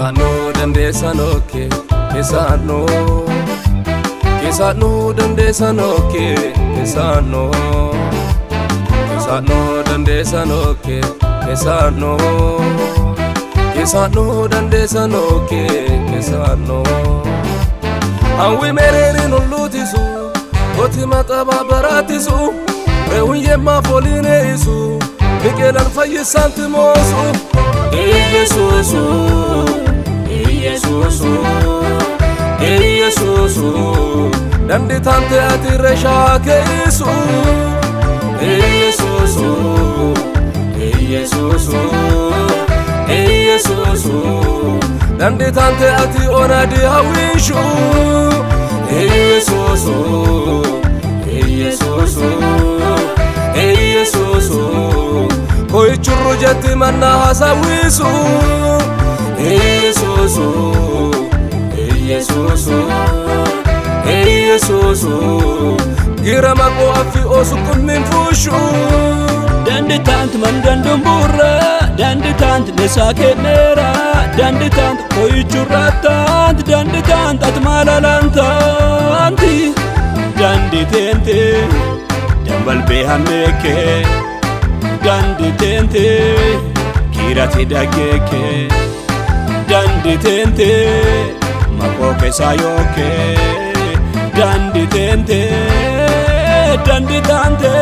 Kesano dandesanoke Kesano Kesano dandesanoke Kesano Kesano dandesanoke Kesano Kesano dandesanoke Kesano Awi mereri nulutisu Oti mataba baratisu Reuye mafoline isu Mikelan fayisanti mosu Yesusu Yesusu Yesusu Dandi tante atiresha kesu Yesusu Yesusu Yesusu Dandi tante ati onadi hawishu Yesusu Yesusu Yesusu Koi churru jatti manna hasawisu Yesusu Yesusu Yesusu Gira mako afi osu kummin fushu Dandi tant man dandum burra Dandi tant nesake nera Dandi tant koi churra tant Dandi tant atmalalantanti Dandi tente Dambal behameke Dandi tente Kirati dageke Dandi tente Makoke sayoke Dandi tente Dandi tante